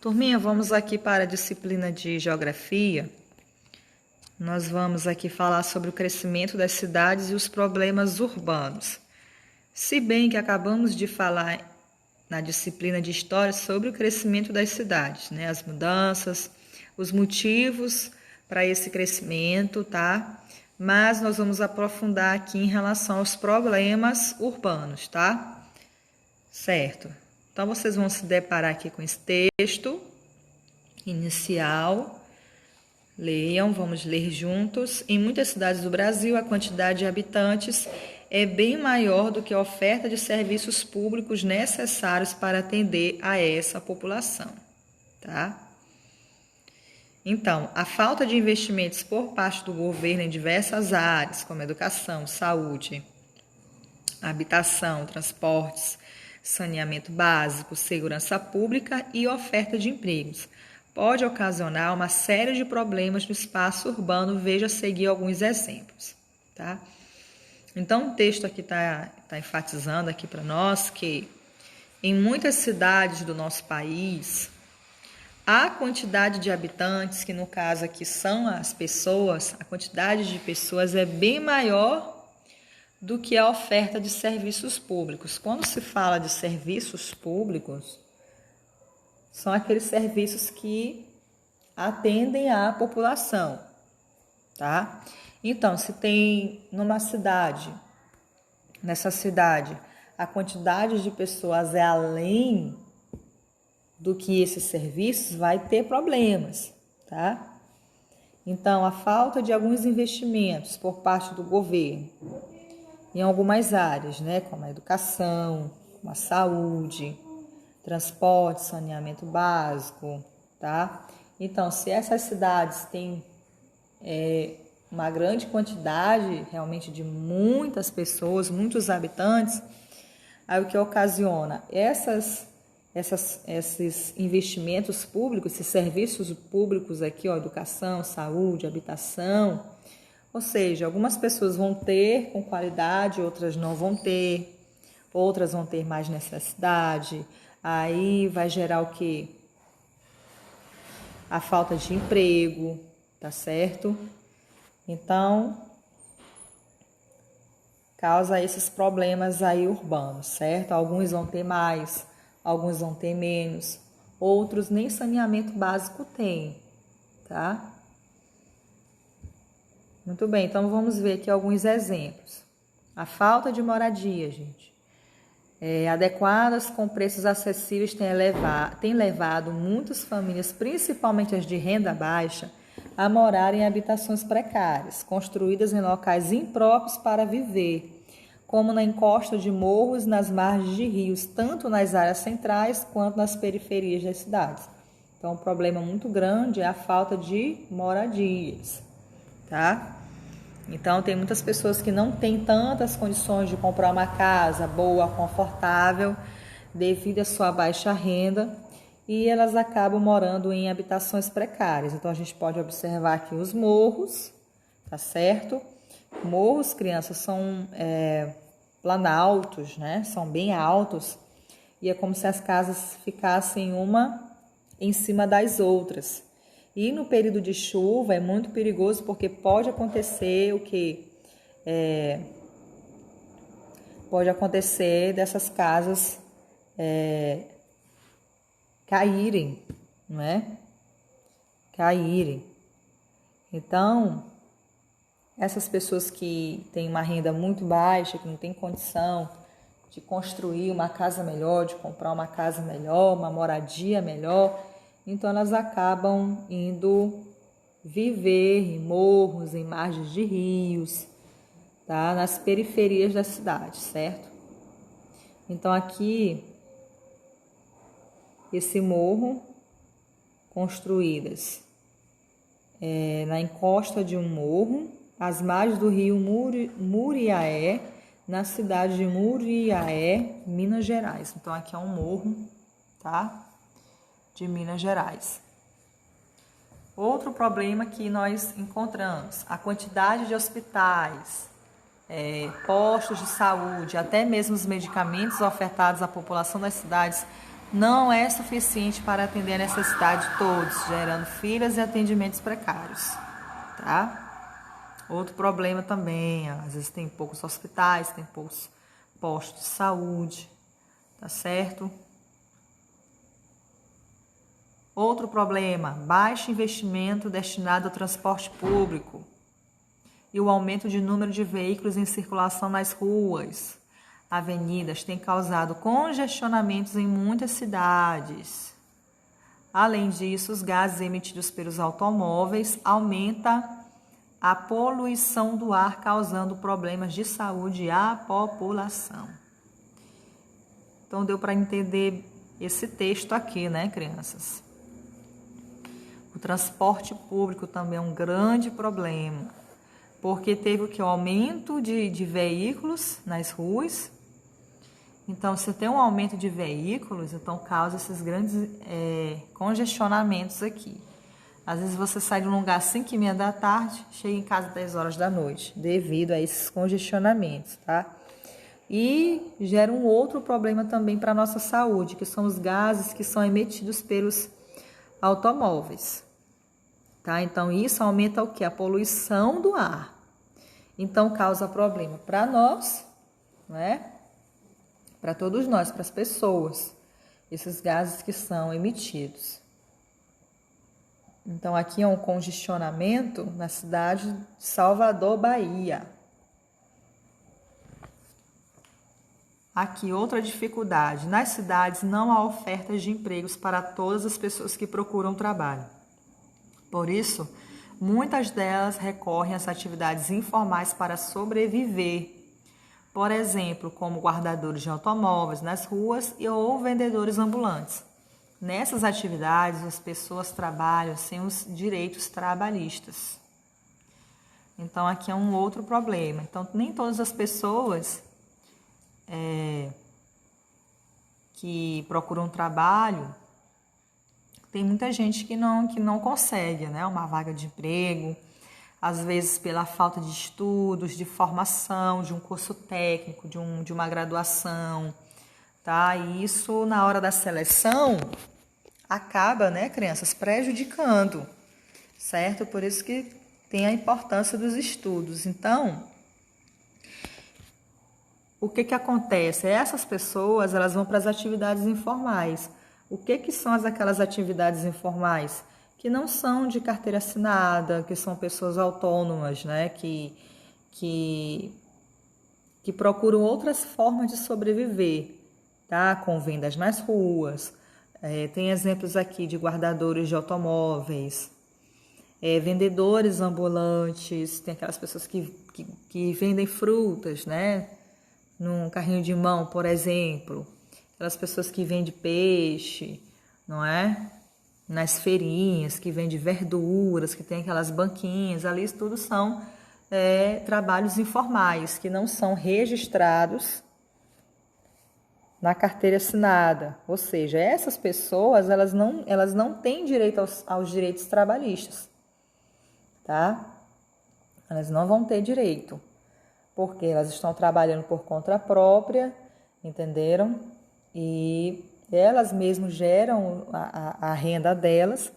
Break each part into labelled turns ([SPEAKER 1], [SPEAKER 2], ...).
[SPEAKER 1] Turminha, vamos aqui para a disciplina de Geografia. Nós vamos aqui falar sobre o crescimento das cidades e os problemas urbanos. Se bem que acabamos de falar na disciplina de História sobre o crescimento das cidades, né? As mudanças, os motivos para esse crescimento, tá? Mas nós vamos aprofundar aqui em relação aos problemas urbanos, tá? Certo. Então, vocês vão se deparar aqui com esse texto inicial. Leiam, vamos ler juntos. Em muitas cidades do Brasil, a quantidade de habitantes é bem maior do que a oferta de serviços públicos necessários para atender a essa população, tá? Então, a falta de investimentos por parte do governo em diversas áreas, como educação, saúde, habitação, transportes, saneamento básico, segurança pública e oferta de empregos, pode ocasionar uma série de problemas no espaço urbano. Veja a seguir alguns exemplos, tá? Então, o texto aqui está enfatizando aqui para nós que em muitas cidades do nosso país, a quantidade de habitantes, que no caso aqui são as pessoas, a quantidade de pessoas é bem maior do que a oferta de serviços públicos. Quando se fala de serviços públicos, são aqueles serviços que atendem à população, tá? Então, se tem numa cidade, nessa cidade, a quantidade de pessoas é além do que esses serviços, vai ter problemas, tá? Então, a falta de alguns investimentos por parte do governo em algumas áreas, né, como a educação, como a saúde, transporte, saneamento básico, tá? Então, se essas cidades têm uma grande quantidade, realmente, de muitas pessoas, muitos habitantes, aí o que ocasiona esses investimentos públicos, esses serviços públicos aqui, ó, educação, saúde, habitação, ou seja, algumas pessoas vão ter com qualidade, outras não vão ter, outras vão ter mais necessidade. Aí vai gerar o quê? A falta de emprego, tá certo? Então, causa esses problemas aí urbanos, certo? Alguns vão ter mais, alguns vão ter menos, outros nem saneamento básico têm, tá? Muito bem, então vamos ver aqui alguns exemplos. A falta de moradia, gente. Adequadas com preços acessíveis tem levado muitas famílias, principalmente as de renda baixa, a morar em habitações precárias, construídas em locais impróprios para viver, como na encosta de morros, nas margens de rios, tanto nas áreas centrais quanto nas periferias das cidades. Então, um problema muito grande é a falta de moradias, tá? Então, tem muitas pessoas que não têm tantas condições de comprar uma casa boa, confortável, devido à sua baixa renda, e elas acabam morando em habitações precárias. Então, a gente pode observar aqui os morros, tá certo? Morros, crianças, são planaltos, né? São bem altos, e é como se as casas ficassem uma em cima das outras. E no período de chuva é muito perigoso, porque pode acontecer o que? Pode acontecer dessas casas caírem, não é? Caírem. Então, essas pessoas que têm uma renda muito baixa, que não têm condição de construir uma casa melhor, de comprar uma casa melhor, uma moradia melhor, então elas acabam indo viver em morros, em margens de rios, tá? Nas periferias da cidade, certo? Então aqui, esse morro, construídas na encosta de um morro, às margens do rio Muriaé, na cidade de Muriaé, Minas Gerais. Então aqui é um morro, tá? De Minas Gerais. Outro problema que nós encontramos, a quantidade de hospitais, postos de saúde, até mesmo os medicamentos ofertados à população das cidades não é suficiente para atender a necessidade de todos, gerando filas e atendimentos precários, tá? Outro problema também, às vezes tem poucos hospitais, tem poucos postos de saúde, tá certo? Outro problema, baixo investimento destinado ao transporte público e o aumento de número de veículos em circulação nas ruas, avenidas, tem causado congestionamentos em muitas cidades. Além disso, os gases emitidos pelos automóveis aumentam a poluição do ar, causando problemas de saúde à população. Então, deu para entender esse texto aqui, né, crianças? O transporte público também é um grande problema, porque teve o que? O aumento de veículos nas ruas. Então, se tem um aumento de veículos, então causa esses grandes congestionamentos aqui. Às vezes você sai de um lugar às 5h30 da tarde, chega em casa às 10 horas da noite, devido a esses congestionamentos, tá? E gera um outro problema também para a nossa saúde, que são os gases que são emitidos pelos automóveis, tá? Então, isso aumenta o quê? A poluição do ar. Então, causa problema para nós, né? Para todos nós, para as pessoas, esses gases que são emitidos. Então, aqui é um congestionamento na cidade de Salvador, Bahia. Aqui, outra dificuldade. Nas cidades não há ofertas de empregos para todas as pessoas que procuram trabalho. Por isso, muitas delas recorrem às atividades informais para sobreviver. Por exemplo, como guardadores de automóveis nas ruas ou vendedores ambulantes. Nessas atividades, as pessoas trabalham sem os direitos trabalhistas. Então, aqui é um outro problema. Então, nem todas as pessoas que procuram trabalho, tem muita gente que não consegue, né, uma vaga de emprego, às vezes pela falta de estudos, de formação, de um curso técnico, de uma graduação, tá? E isso, na hora da seleção, acaba, né, crianças, prejudicando, certo? Por isso que tem a importância dos estudos. Então, o que acontece? Essas pessoas, elas vão para as atividades informais. O que são aquelas atividades informais? Que não são de carteira assinada, que são pessoas autônomas, né? Que procuram outras formas de sobreviver, tá? Com vendas nas ruas. Tem exemplos aqui de guardadores de automóveis, vendedores ambulantes, tem aquelas pessoas que vendem frutas, né? Num carrinho de mão, por exemplo. Aquelas pessoas que vendem peixe, não é? Nas feirinhas, que vendem verduras, que tem aquelas banquinhas, ali isso tudo são trabalhos informais, que não são registrados na carteira assinada. Ou seja, essas pessoas, elas não têm direito aos direitos trabalhistas, tá? Elas não vão ter direito, porque elas estão trabalhando por conta própria, entenderam? E elas mesmas geram a renda delas,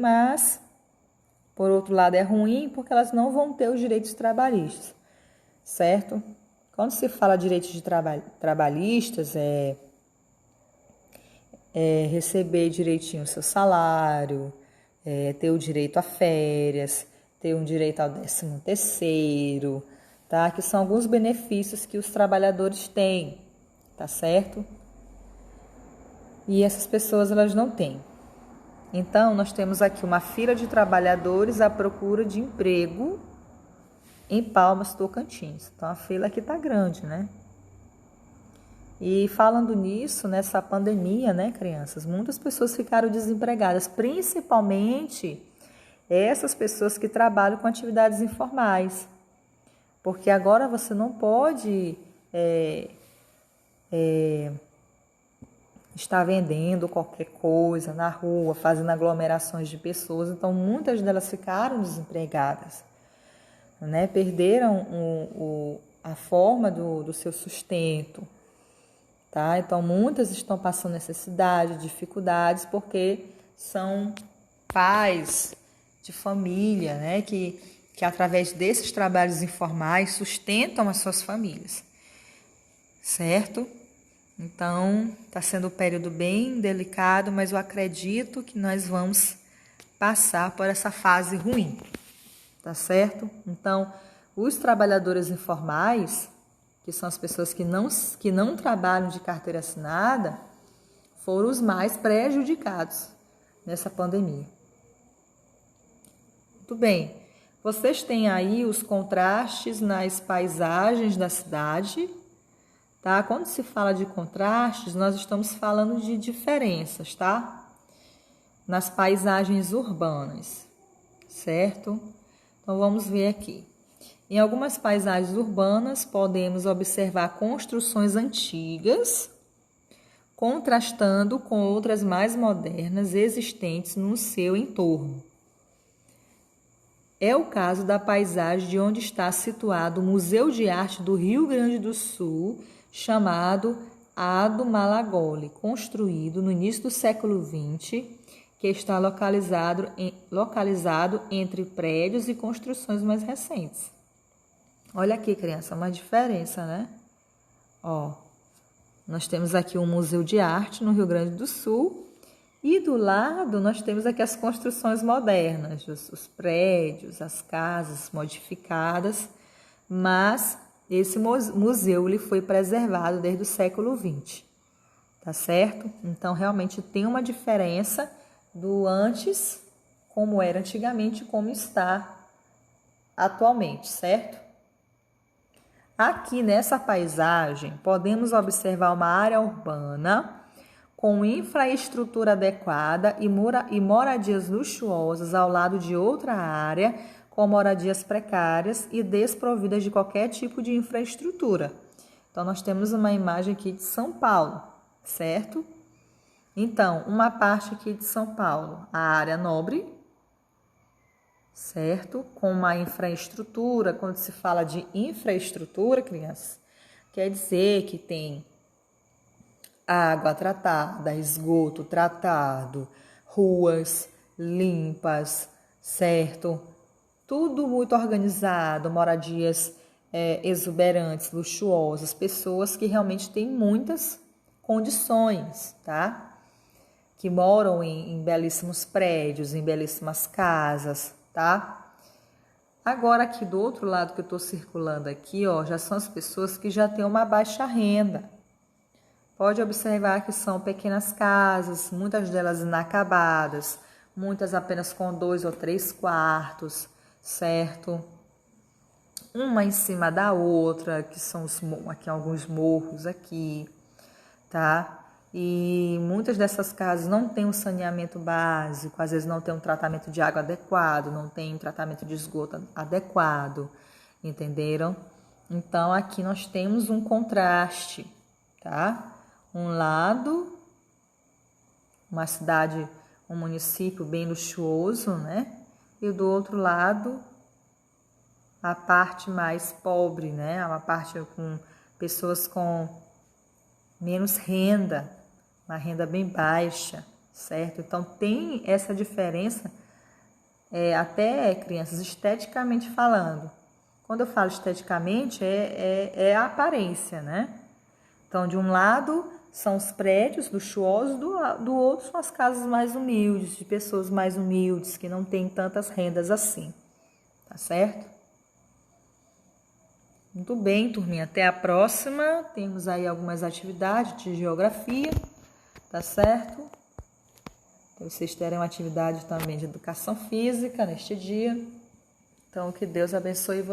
[SPEAKER 1] mas, por outro lado, é ruim porque elas não vão ter os direitos trabalhistas, certo? Quando se fala direitos de trabalhistas, receber direitinho o seu salário, ter o direito a férias, ter um direito ao 13º, tá? Que são alguns benefícios que os trabalhadores têm, tá certo? E essas pessoas, elas não têm. Então, nós temos aqui uma fila de trabalhadores à procura de emprego em Palmas, Tocantins. Então, a fila aqui tá grande, né? E falando nisso, nessa pandemia, né, crianças, muitas pessoas ficaram desempregadas, principalmente essas pessoas que trabalham com atividades informais. Porque agora você não pode estar vendendo qualquer coisa na rua, fazendo aglomerações de pessoas. Então, muitas delas ficaram desempregadas, né? Perderam a forma do seu sustento, tá? Então, muitas estão passando necessidade, dificuldades, porque são pais de família, né? Que através desses trabalhos informais sustentam as suas famílias, certo? Então, está sendo um período bem delicado, mas eu acredito que nós vamos passar por essa fase ruim, tá certo? Então, os trabalhadores informais, que são as pessoas que não trabalham de carteira assinada, foram os mais prejudicados nessa pandemia. Muito bem, vocês têm aí os contrastes nas paisagens da cidade, tá? Quando se fala de contrastes, nós estamos falando de diferenças, tá? Nas paisagens urbanas, certo? Então, vamos ver aqui. Em algumas paisagens urbanas, podemos observar construções antigas, contrastando com outras mais modernas existentes no seu entorno. É o caso da paisagem de onde está situado o Museu de Arte do Rio Grande do Sul, chamado Ado Malagoli, construído no início do século XX, que está localizado entre prédios e construções mais recentes. Olha aqui, criança, uma diferença, né? Ó, nós temos aqui um Museu de Arte no Rio Grande do Sul e do lado nós temos aqui as construções modernas, os prédios, as casas modificadas, mas esse museu ele foi preservado desde o século XX, tá certo? Então, realmente tem uma diferença do antes, como era antigamente, e como está atualmente, certo? Aqui nessa paisagem, podemos observar uma área urbana com infraestrutura adequada e moradias luxuosas ao lado de outra área com moradias precárias e desprovidas de qualquer tipo de infraestrutura. Então, nós temos uma imagem aqui de São Paulo, certo? Então, uma parte aqui de São Paulo, a área nobre, certo? Com uma infraestrutura, quando se fala de infraestrutura, crianças, quer dizer que tem água tratada, esgoto tratado, ruas limpas, certo? Tudo muito organizado, moradias exuberantes, luxuosas, pessoas que realmente têm muitas condições, tá? Que moram em belíssimos prédios, em belíssimas casas, tá? Agora aqui do outro lado que eu estou circulando aqui, ó, já são as pessoas que já têm uma baixa renda. Pode observar que são pequenas casas, muitas delas inacabadas, muitas apenas com 2 ou 3 quartos, certo? Uma em cima da outra, que são aqui alguns morros aqui, tá? E muitas dessas casas não têm um saneamento básico, às vezes não tem um tratamento de água adequado, não tem um tratamento de esgoto adequado, entenderam? Então, aqui nós temos um contraste, tá? Um lado, uma cidade, um município bem luxuoso, né? E do outro lado, a parte mais pobre, né? Uma parte com pessoas com menos renda, uma renda bem baixa, certo? Então, tem essa diferença, até, crianças, esteticamente falando. Quando eu falo esteticamente, é a aparência, né? Então, de um lado são os prédios luxuosos, do outro são as casas mais humildes, de pessoas mais humildes, que não têm tantas rendas assim, tá certo? Muito bem, turminha, até a próxima. Temos aí algumas atividades de geografia, tá certo? Então, vocês terem uma atividade também de educação física neste dia. Então, que Deus abençoe vocês.